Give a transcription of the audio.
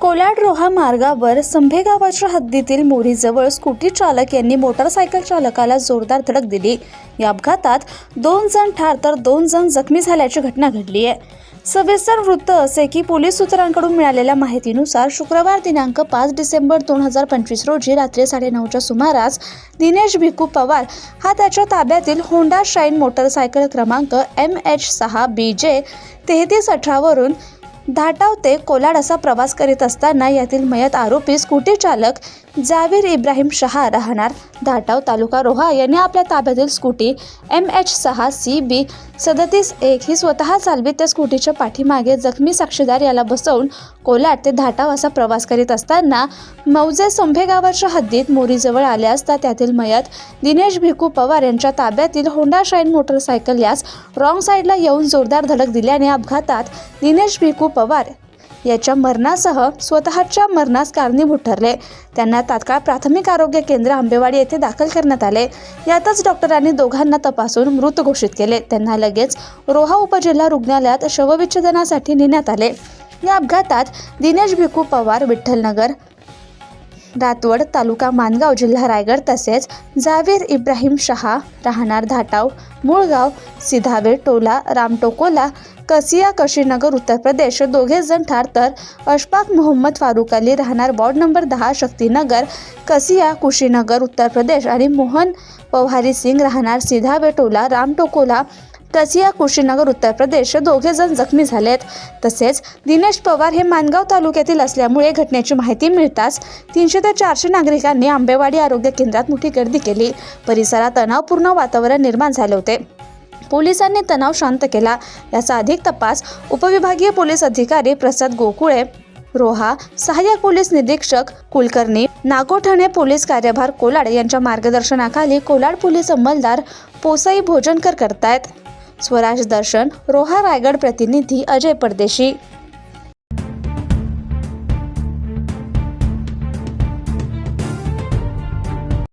कोलाड रोहा मार्गावर संभे गावाच्या हद्दीतील मोरीजवळ स्कूटी चालक यांनी मोटारसायकल चालकाला जोरदार धडक दिली। या अपघातात 2 जण ठार तर 2 जण जखमी झाल्याची घटना घडली आहे। सविस्तर वृत्त असे की पोलीस सूत्रांकडून मिळालेल्या माहितीनुसार शुक्रवार दिनांक 5 डिसेंबर 2025 रोजी रात्री 9:30च्या सुमारास दिनेश भिकू पवार हा त्याच्या ताब्यातील होंडा शाईन मोटारसायकल क्रमांक MH6BJ 3318 वरून धाटाव ते कोलाड असा प्रवास करीत असताना यातील मयत आरोपी स्कूटी चालक जावीर इब्राहिम शहा राहणार धाटाव तालुका रोहा यांनी आपल्या ताब्यातील स्कूटी MH6CB 3701 ही स्वतः चालवीत त्या स्कूटीच्या पाठीमागे जखमी साक्षीदार याला बसवून कोलाड ते धाटाव असा प्रवास करीत असताना मौजे संभे गावाच्या हद्दीत मोरीजवळ आले असता त्यातील मयत दिनेश भिकू पवार यांच्या ताब्यातील होंडा शाईन मोटरसायकल यास रॉंग साईडला येऊन जोरदार धडक दिल्याने अपघातात दिनेश भिकू पवार याच्या मरणासह स्वतःच्या मरणास कारणीभूत ठरले। त्यांना तात्काळ प्राथमिक आरोग्य केंद्र आंबेवाडी येथे दाखल करण्यात आले। यातच डॉक्टरांनी दोघांना तपासून मृत घोषित केले। त्यांना लगेच रोहा उपजिल्हा रुग्णालयात शवविच्छेदनासाठी नेण्यात आले। या अपघातात दिनेश भिकू पवार विठ्ठलनगर रातवड तालुका मानगाव जिल्हा रायगड तसेच जावीर इब्राहिम शहा राहणार धाटाव मूळगाव सिधावे टोला रामटोकोला कसिया कशीनगर उत्तर प्रदेश दोघे जण ठार तर अशफाक मोहम्मद फारुक अली राहणार वॉर्ड नंबर 10 शक्तिनगर कसिया कुशीनगर उत्तर प्रदेश आणि मोहन पवहारी सिंग राहणार सिधावे टोला रामटोकोला कसिया कुशीनगर उत्तर प्रदेश दोघे जण जखमी झालेत। तसेच दिनेश पवार हे मानगाव तालुक्यातील असल्यामुळे घटनेची माहिती मिळताच 300 ते 400 नागरिकांनी आंबेवाडी आरोग्य केंद्रात मोठी गर्दी केली। परिसरात तणावपूर्ण वातावरण निर्माण झाले होते। पोलिसांनी तणाव शांत केला। याचा अधिक तपास उपविभागीय पोलीस अधिकारी प्रसाद गोकुळे रोहा, सहाय्यक पोलीस निरीक्षक कुलकर्णी नागोठणे पोलीस कार्यभार कोलाड यांच्या मार्गदर्शनाखाली कोलाड पोलीस अंमलदार पोसाई भोजनकर करतायत। स्वराज दर्शन रोहा रायगड प्रतिनिधी अजय परदेशी।